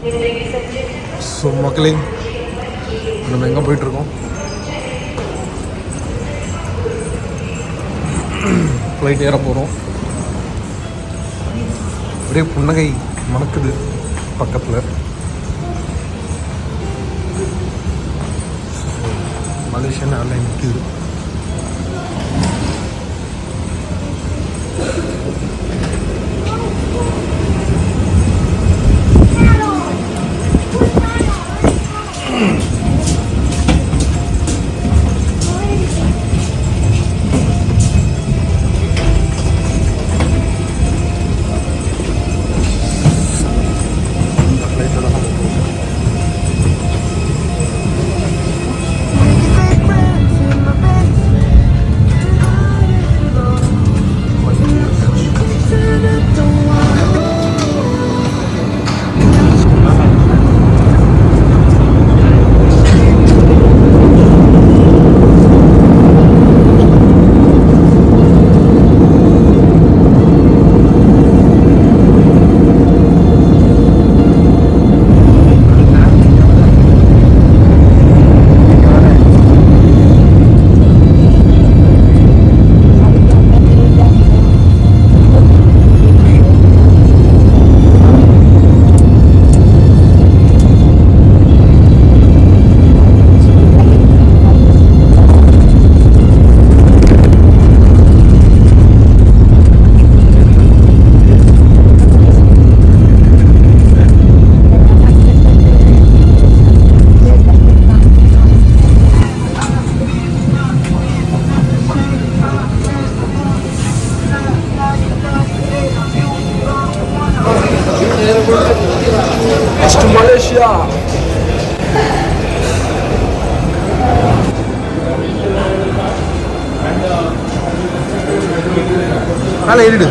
So மக்களே, நம்ம எங்கே போயிட்டுருக்கோம்? ஃப்ளைட் ஏற போகிறோம். அப்படியே புன்னகை மணக்குது பக்கத்தில். மலேசியன் ஏர்லைன் நிற்கிது. Malaysia. Kala edidu.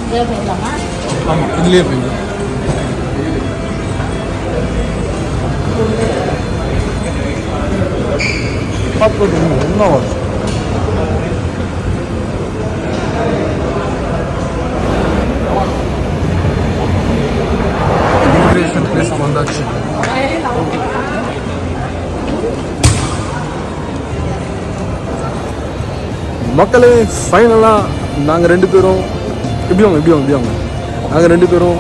Idhile poidalama. Ama idhile poidu. Pattu enna var? வந்தாச்சு. மக்களே, ஃபைனலாக நாங்கள் 2 பேரும் எப்படி வாங்க நாங்கள் 2 பேரும்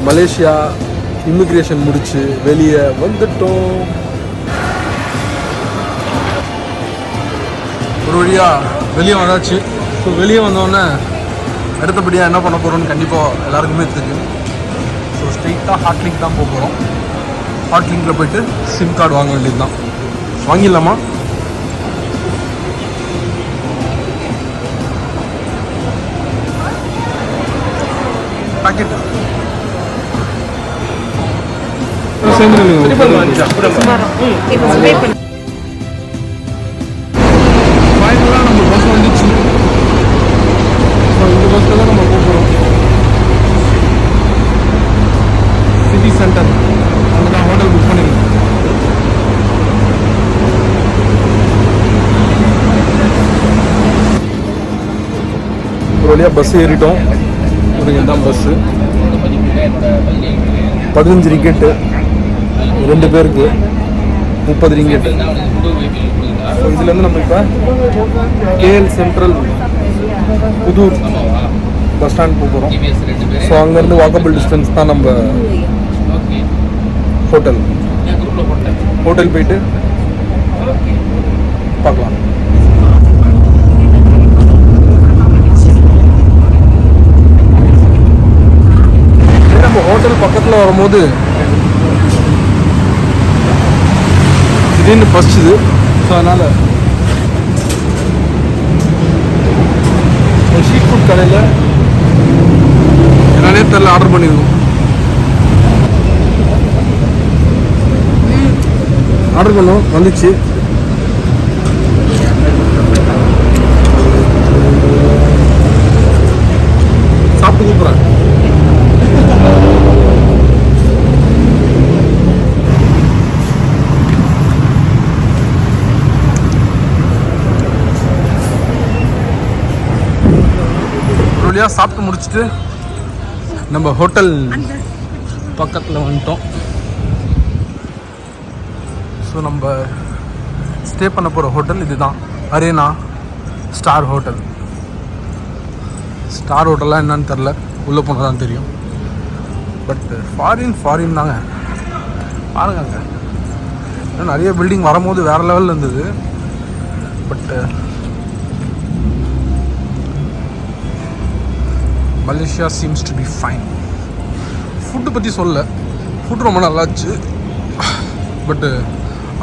மலேசியா இமிக்ரேஷன் முடிச்சு வெளியே வந்துட்டோம். ஒரு வழியாக வெளியே வந்தாச்சு. ஸோ வெளியே வந்தோடனே அடுத்தபடியாக என்ன பண்ண போகிறோம்னு கண்டிப்பாக எல்லாருக்குமே தெரியும். ஸோ ஸ்ட்ரெயிட்டாக ஹாட்லிங்க் தான் போக போகிறோம். ஹாட்லிங்கில் போய்ட்டு சிம் கார்டு வாங்க வேண்டியது தான். வாங்கிடலாமா? பாக்கெட் ஃபைனலாக நம்ம பஸ் வந்துச்சு. இந்த பஸ்ஸில் தான் நம்ம போக போகிறோம். சிட்டி சென்டர் அங்கே தான் ஹோட்டல் புக் பண்ணிருக்கோம். ஒரு வழியாக பஸ் ஏறிட்டோம். இதுதான் பஸ்ஸு. 15 ரிங்கெட்டு 2 பேருக்கு, 30 ரிங்கெட்டு. ஸோ இதுலேருந்து நம்ம இப்போ KL central Puthur bus stand போக போகிறோம். ஸோ அங்கேருந்து வாக்கபிள் டிஸ்டன்ஸ் தான் நம்ம ஹோட்டல் போயிட்டு பார்க்கலாம். நம்ம ஹோட்டல் பக்கத்தில் வரும்போது திடீர்னு பசிச்சுது. ஸோ அதனால் ஒரு ஸ்ட்ரீட் ஃபுட் கடையில் என்னன்னே தெரியல ஆர்டர் பண்ணியிருக்கோம். ஆர்டர் பண்ணோம், வந்துச்சு. சாப்பிட்டு கூப்பிட்றேன். சாப்பிட்டு முடிச்சுட்டு நம்ம ஹோட்டல் பக்கத்தில் வந்துட்டோம். ஸோ நம்ம ஸ்டே பண்ண போகிற ஹோட்டல் இது தான், அரேனா ஸ்டார் ஹோட்டல். ஸ்டார் ஹோட்டல்லாம் என்னன்னு தெரில, உள்ளே போனால் தான் தெரியும். பட் ஃபாரின் தாங்க. பாருங்க, இன்னும் நிறைய பில்டிங் வரும்போது வேறு லெவலில் இருந்தது. But Malaysia seems to be fine. Food பற்றி சொல்ல, ஃபுட் ரொம்ப நல்லாச்சு. பட்டு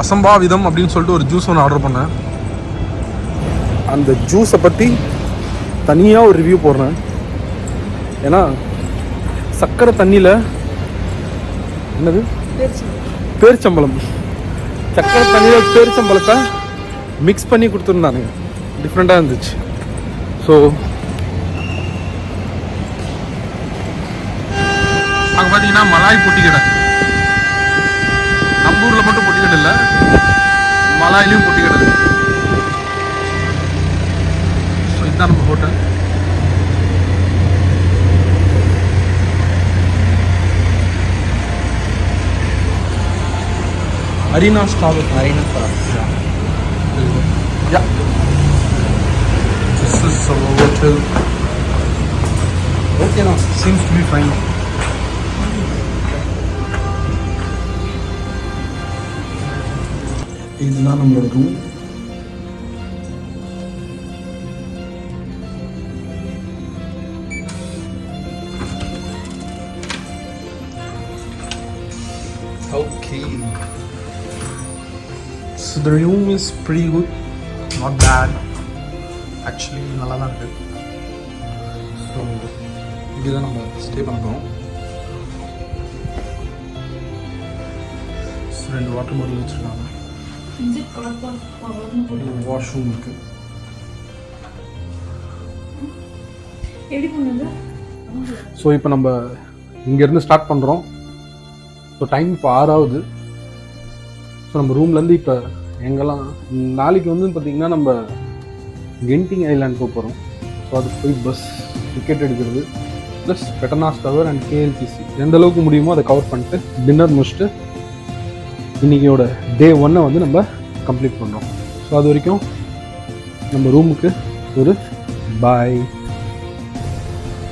அசம்பாவிதம் அப்படின்னு சொல்லிட்டு ஒரு ஜூஸ் ஒன்று ஆர்டர் பண்ணேன். அந்த ஜூஸை பற்றி தனியாக ஒரு ரிவ்யூ போடுறேன். ஏன்னா சக்கரை தண்ணியில் என்னது பேரிச்சம்பழம், சக்கரை தண்ணியில் பேரிச்சம்பழத்தை மிக்ஸ் பண்ணி கொடுத்துருந்தானுங்க. டிஃப்ரெண்ட்டாக இருந்துச்சு. ஸோ அங்கே பார்த்தீங்கன்னா மலாய் பொட்டிக்கடை. நம்ம ஊரில் மட்டும் பொட்டிக்கடை இல்லை, மலாயிலையும் பொட்டிக்கடை. ஸோ இதுதான் நம்ம hotel. Arena Star. Arena Star. Yeah. This is our hotel. Okay now, seems to be fine. இதுதான் நம்மளோட room. Okay. So the room is pretty good, not bad. Actually, நல்லா தான் இருக்கு. ஸோ இங்கே தான் நம்ம ஸ்டே பண்ண போகிறோம். ரெண்டு வாட்டர் பாட்டில் வச்சுருக்காங்க. வாஷ்ரூம் இருக்கு. ஸோ இப்போ நம்ம இங்கேருந்து ஸ்டார்ட் பண்ணுறோம். ஸோ டைம் இப்போ 6 ஆகுது. ஸோ நம்ம ரூம்லேருந்து இப்போ எங்கெல்லாம் நாளைக்கு வந்து பார்த்திங்கன்னா நம்ம கென்டிங் ஐலாண்ட் போக போகிறோம். ஸோ அதுக்கு போய் பஸ் டிக்கெட் எடுக்கிறது ப்ளஸ் பெட்டர்னாஸ் டவர் அண்ட் கேஎல்சிசி எந்த அளவுக்கு முடியுமோ அதை கவர் பண்ணிட்டு டின்னர் முடிச்சுட்டு இன்றைக்கியோட டே 1 வந்து நம்ம கம்ப்ளீட் பண்ணுறோம். ஸோ அது வரைக்கும் நம்ம ரூமுக்கு ஒரு பாய்.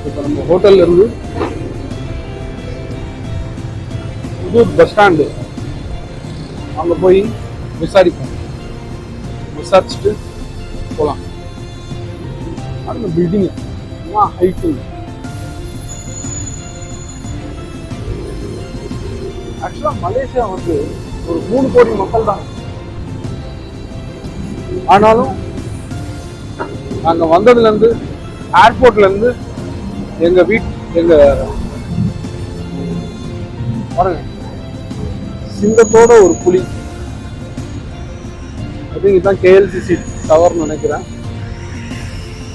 இப்போ நம்ம ஹோட்டல்லேருந்து புது பஸ் ஸ்டாண்டு அங்கே போய் விசாரிப்போம். விசாரிச்சுட்டு போகலாம். அந்த பில்டிங்கு ஹைட்டு ஆக்சுவலாக மலேசியா வந்து ஒரு 3 கோடி மக்கள் தான். ஆனாலும் நாங்கள் வந்ததுலேருந்து ஏர்போர்ட்லேருந்து எங்கள் பாருங்க சிங்கத்தோட ஒரு புலி. ஐ திங்க் இதுதான் கேஎல்சிசி டவர்னு நினைக்கிறேன்.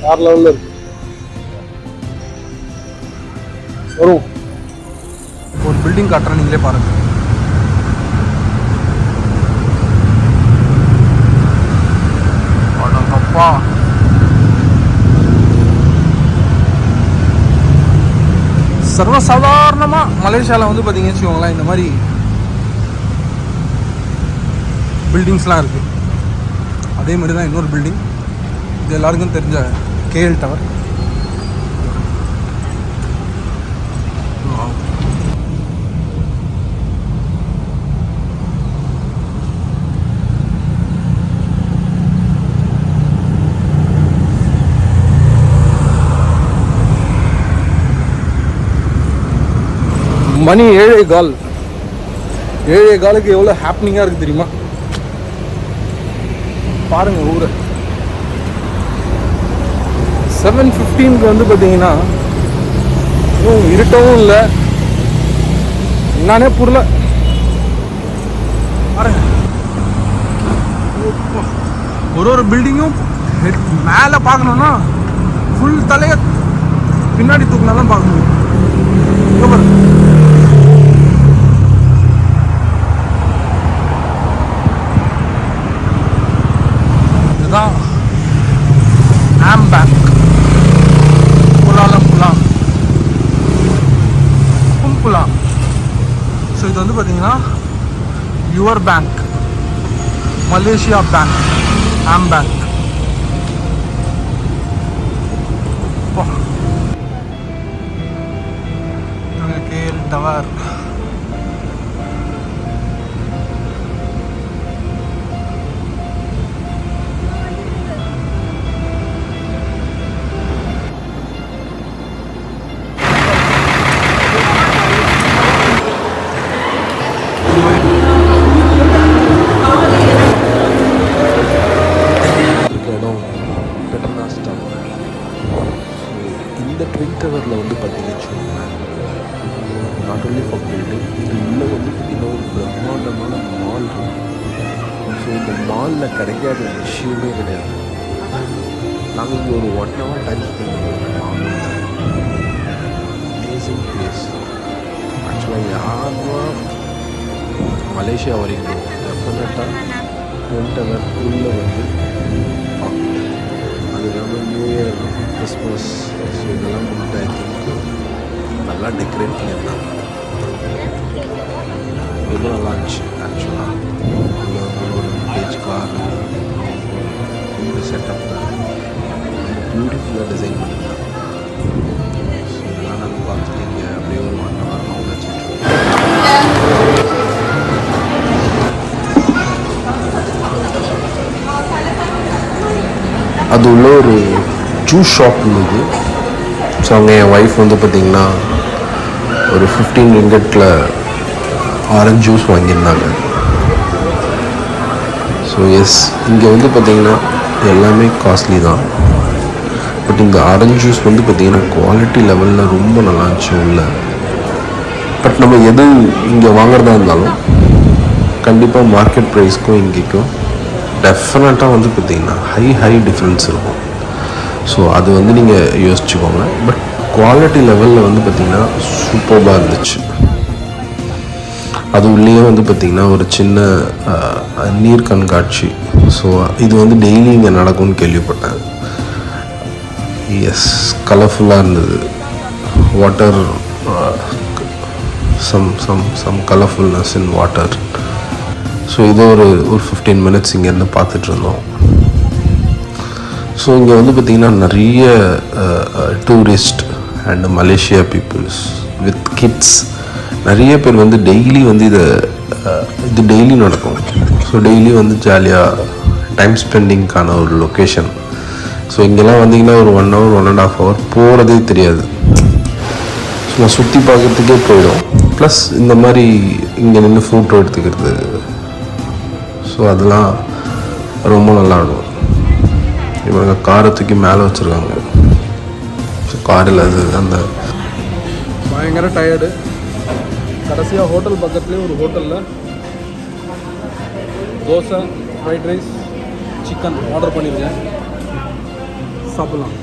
வேற லெவலில் இருக்கு. வரும் ஒரு பில்டிங் காட்டுறேன், நீங்களே பாருங்க. அப்பா சர்வசாதாரணமாக மலேசியாவில் வந்து பார்த்தீங்கன்னு வச்சுக்கோங்களேன், இந்த மாதிரி பில்டிங்ஸ்லாம் இருக்குது. அதே மாதிரி தான் இன்னொரு பில்டிங், இது எல்லாருக்கும் தெரிஞ்ச கேஎல் டவர். மணி 7:15. 7:15க்கு எவ்வளோ ஹாப்பனிங்காக இருக்குது தெரியுமா? பாருங்க ஊரை. 7:15க்கு வந்து பார்த்தீங்கன்னா இன்னும் இருட்டவும் இல்லை, என்னன்னே புரியல. பாருங்க ஒரு பில்டிங்கும் மேலே பார்க்கணுன்னா ஃபுல் தலையை பின்னாடி தூக்கினா தான் பார்க்க முடியும். இதுதான் ஆம்பேங்க் குலாலம்பூர். வந்து பார்த்தீங்கன்னா யுவர் பேங்க், மலேசியா பேங்க், ஆம் பேங்க். KL tower. இந்த ட்வின் டவரில் வந்து பார்த்தீங்கன்னா நாட் ஓன்லி ஃபார் பில்டிங், இது உள்ளே வந்து பார்த்திங்கன்னா ஒரு பிரம்மாண்டமான மால் இருக்கும். ஸோ இந்த மாலில் கிடைக்காத விஷயமே கிடையாது. நாங்கள் இங்கே ஒரு 1 hour டைம் ஸ்பெண்ட் பண்ணுவோம். Amazing place. ஆக்சுவலாக யாருன்னா மலேசியா வரீங்களோ டெஃபினட்டாக ட்வின் டவர் உள்ளே வந்து பார்க்கணும். அது இல்லாமல் நியூ இயர், கிறிஸ்மஸ், ஸோ இதெல்லாம் வந்துட்டு ஐ திங்க் நல்லா டெக்கரேட் பண்ணியிருந்தாங்க. ரொம்ப நல்லா இருந்துச்சு ஆக்சுவலாக. ஒரு விண்டேஜ் கார் இந்த செட்டப் பியூட்டிஃபுல்லாக டிசைன் பண்ணியிருந்தாங்க. ஸோ இதெல்லாம் நாங்கள் பார்த்துட்டு இங்கே அப்படியே ஒரு 1 hour அவங்க வச்சுட்ருக்கோம். அது உள்ள ஒரு ஜூஸ் ஷாப் இருந்தது. ஸோ அங்கே என் ஒய்ஃப் வந்து பார்த்திங்கன்னா ஒரு 15 ரிங்கெட்டில் ஆரஞ்சு ஜூஸ் வாங்கியிருந்தாங்க. ஸோ எஸ், இங்கே வந்து பார்த்திங்கன்னா எல்லாமே காஸ்ட்லி தான். பட் இந்த ஆரஞ்சு ஜூஸ் வந்து பார்த்திங்கன்னா குவாலிட்டி லெவலில் ரொம்ப நல்லா இருந்துச்சு உள்ள. பட் நம்ம எது இங்கே வாங்குறதா இருந்தாலும் கண்டிப்பாக மார்க்கெட் ப்ரைஸ்க்கும் இங்கேக்கும் டெஃபினட்டாக வந்து பார்த்திங்கன்னா ஹை டிஃப்ரென்ஸ் இருக்கும். ஸோ அது வந்து நீங்கள் யோசிச்சுக்கோங்க. பட் குவாலிட்டி லெவலில் வந்து பார்த்திங்கன்னா சூப்பராக இருந்துச்சு. அது உள்ளே வந்து பார்த்திங்கன்னா ஒரு சின்ன நீர் கண்காட்சி. ஸோ இது வந்து டெய்லி இங்கே நடக்கும்னு கேள்விப்பட்டேன். எஸ், கலர்ஃபுல்லாக இருந்தது. Water, some colourfulness in water. So இது ஒரு 15 minutes இங்கேருந்து பார்த்துட்டு இருந்தோம். ஸோ இங்கே வந்து பார்த்திங்கன்னா நிறைய tourist and Malaysia peoples with kids நிறைய பேர் வந்து டெய்லி வந்து இது டெய்லி நடக்கும். ஸோ டெய்லி வந்து ஜாலியாக டைம் ஸ்பெண்டிங்க்கான ஒரு லொக்கேஷன். ஸோ இங்கெல்லாம் வந்தீங்கன்னா ஒரு 1 hour 1.5 hour போகிறதே தெரியாது. சும்மா சுற்றி பார்க்குறதுக்கே போயிடும். ப்ளஸ் இந்த மாதிரி இங்கே நின்று ஃபோட்டோ எடுத்துக்கிறது, ஸோ அதெல்லாம் ரொம்ப நல்லா இருக்கும். இவங்க காரை தூக்கி மேலே வச்சுருக்காங்க. ஸோ காரில் அது அந்த பயங்கர டயர்டு. கடைசியாக ஹோட்டல் பக்கத்துலேயே ஒரு ஹோட்டலில் dosa, fried rice, chicken order பண்ணியிருக்கேன். சாப்பிட்லாம்.